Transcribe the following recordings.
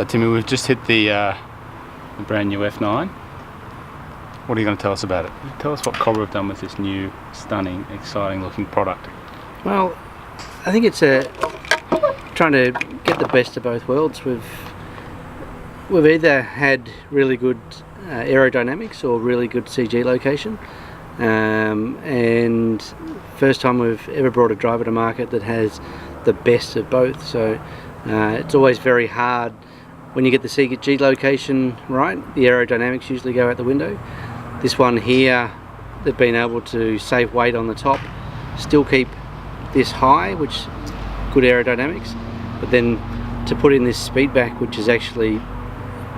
So Timmy, we've just hit the brand new F9. What are you going to tell us about it? Tell us what Cobra have done with this new, stunning, exciting looking product. Well, I think it's trying to get the best of both worlds. We've either had really good aerodynamics or really good CG location, and first time we've ever brought a driver to market that has the best of both. So it's always very hard when you get the CG location right. The aerodynamics usually go out the window. This one here, they've been able to save weight on the top, still keep this high, which good aerodynamics, but then to put in this speed back, which is actually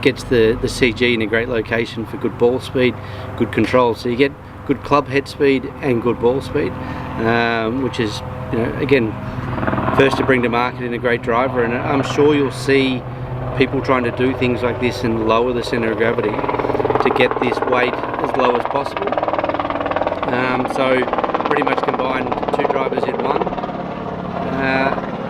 gets the CG in a great location for good ball speed, good control. So you get good club head speed and good ball speed, which is, you know, again, first to bring to market in a great driver. And I'm sure you'll see people trying to do things like this and lower the center of gravity to get this weight as low as possible. So pretty much combine two drivers in one,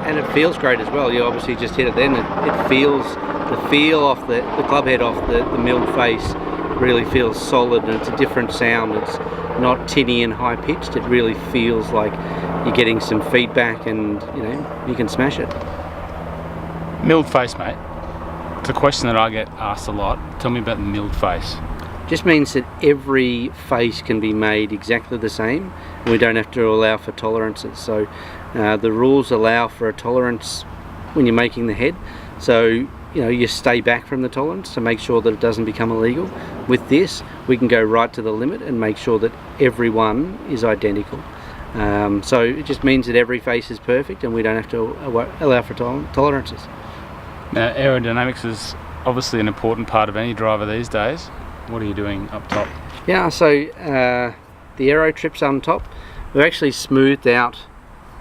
and it feels great as well. You obviously just hit it then. It feels, the feel off the club head off the milled face really feels solid, and it's a different sound. It's not tinny and high pitched. It really feels like you're getting some feedback, and you know, you can smash it. Milled face, mate. It's a question that I get asked a lot. Tell me about the milled face. Just means that every face can be made exactly the same. We don't have to allow for tolerances. So the rules allow for a tolerance when you're making the head. So you know, you stay back from the tolerance to make sure that it doesn't become illegal. With this, we can go right to the limit and make sure that every one is identical. So it just means that every face is perfect, and we don't have to allow for tolerances. Now, aerodynamics is obviously an important part of any driver these days. What are you doing up top? Yeah, so the aero trips on top, we've actually smoothed out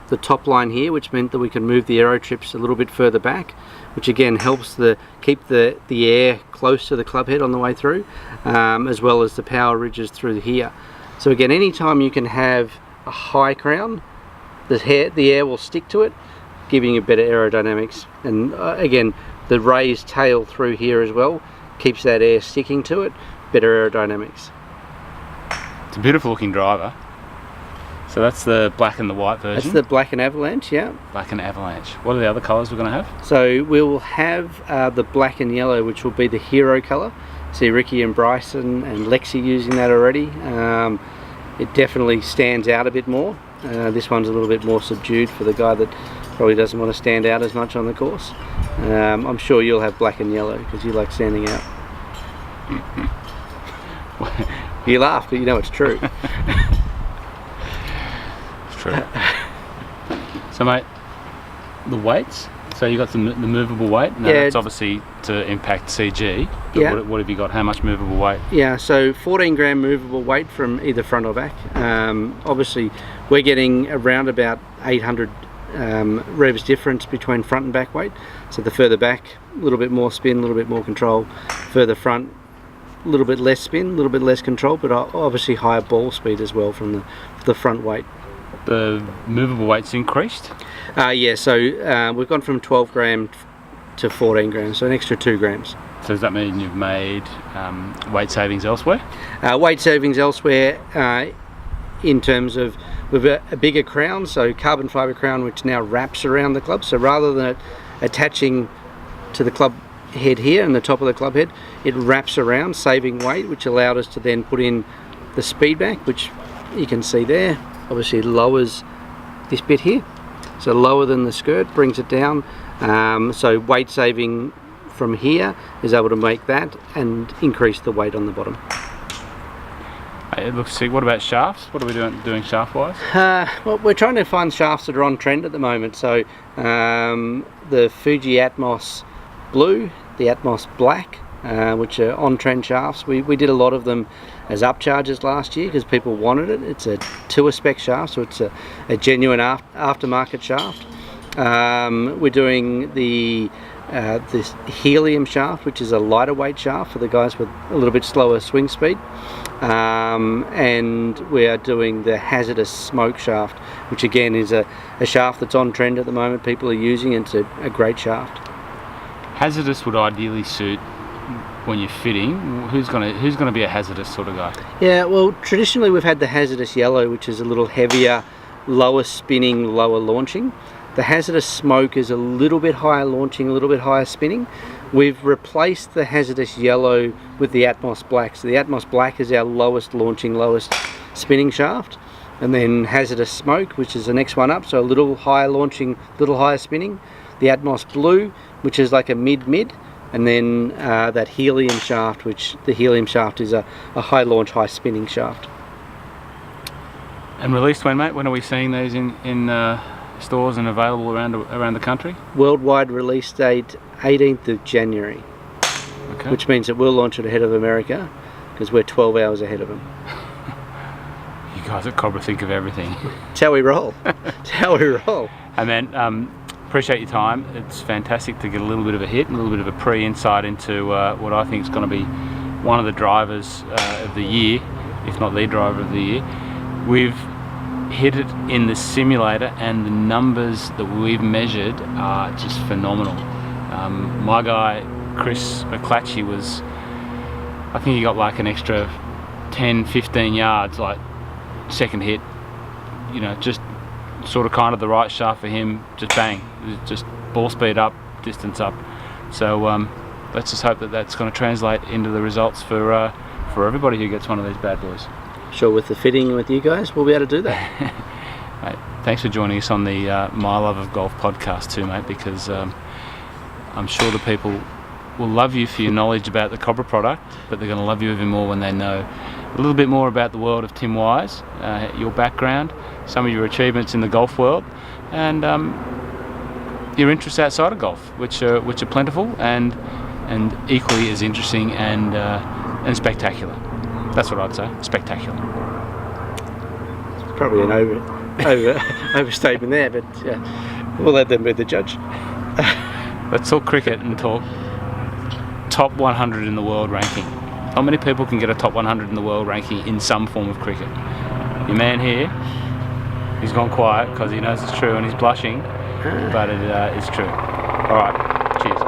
the top line here, which meant that we can move the aero trips a little bit further back, which again helps keep the air close to the club head on the way through, as well as the power ridges through here. So again, anytime you can have a high crown, the air will stick to it, giving you better aerodynamics. And again, the raised tail through here as well keeps that air sticking to it, better aerodynamics. It's a beautiful looking driver. So that's the black and the white version? That's the black and avalanche, yeah. Black and avalanche. What are the other colours we're going to have? So we will have the black and yellow, which will be the hero colour. See Rickie and Bryson and Lexi using that already. It definitely stands out a bit more. This one's a little bit more subdued for the guy that probably doesn't want to stand out as much on the course. I'm sure you'll have black and yellow because you like standing out. You laugh, but you know it's true. It's true. So mate, the weights, so you got the movable weight. Now yeah, that's obviously to impact CG, but yeah. What have you got? How much movable weight? Yeah, so 14 gram movable weight from either front or back. Obviously we're getting around about 800 revs difference between front and back weight. So the further back, a little bit more spin, a little bit more control. Further front, a little bit less spin, a little bit less control, but obviously higher ball speed as well from the front weight. The movable weight's increased? Yeah, so we've gone from 12 gram to 14 grams, so an extra 2 grams. So does that mean you've made weight savings elsewhere? Weight savings elsewhere in terms of we've a bigger crown, so carbon fibre crown, which now wraps around the club. So rather than it attaching to the club head here and the top of the club head, it wraps around, saving weight, which allowed us to then put in the speed back, which you can see there. Obviously lowers this bit here, so lower than the skirt, brings it down. So weight saving from here is able to make that and increase the weight on the bottom. It looks sick. What about shafts? What are we doing shaft wise? Well, we're trying to find shafts that are on trend at the moment. So the Fuji Atmos blue, the Atmos black, which are on trend shafts. We did a lot of them as upcharges last year because people wanted it. It's a tour spec shaft, so it's a genuine aftermarket shaft. We're doing this helium shaft, which is a lighter weight shaft for the guys with a little bit slower swing speed. And we are doing the hazardous smoke shaft, which again is a shaft that's on trend at the moment. People are using it. It's a great shaft. hazardous would ideally suit when you're fitting. Who's gonna be a hazardous sort of guy? Yeah, well, traditionally we've had the hazardous yellow, which is a little heavier, lower spinning, lower launching. The hazardous smoke is a little bit higher launching, a little bit higher spinning. We've replaced the hazardous yellow with the Atmos black. So the Atmos black is our lowest launching, lowest spinning shaft. And then hazardous smoke, which is the next one up, so a little higher launching, little higher spinning. The Atmos blue, which is like a mid, and then that helium shaft, which the helium shaft is a high launch, high spinning shaft. And released when, mate? When are we seeing these in stores and available around the country? Worldwide release date 18th of January, okay. Which means that we'll launch it ahead of America because we're 12 hours ahead of them. You guys at Cobra think of everything. It's how we roll. It's how we roll. And man, appreciate your time. It's fantastic to get a little bit of a hit and a little bit of a pre-insight into what I think is going to be one of the drivers of the year, if not the driver of the year. We've hit it in the simulator, and the numbers that we've measured are just phenomenal. My guy Chris McClatchy was, I think he got like an extra 10-15 yards, like second hit, you know, just sort of kind of the right shaft for him, just bang, just ball speed up, distance up. So let's just hope that that's going to translate into the results for everybody who gets one of these bad boys. Sure, with the fitting with you guys, we'll be able to do that. Mate, thanks for joining us on the My Love of Golf podcast too, mate, because I'm sure the people will love you for your knowledge about the Cobra product, but they're going to love you even more when they know a little bit more about the world of Tim Wise, your background, some of your achievements in the golf world, and your interests outside of golf, which are plentiful and equally as interesting and spectacular. That's what I'd say, spectacular. It's probably an overstatement there, but we'll let them be the judge. Let's talk cricket and talk top 100 in the world ranking. Not many people can get a top 100 in the world ranking in some form of cricket. Your man here, he's gone quiet because he knows it's true and he's blushing, but it is true. All right, cheers.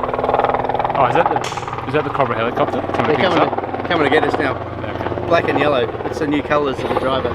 Oh, is that the Cobra helicopter? They're coming to get us now. Okay. Black and yellow. It's the new colours of the driver.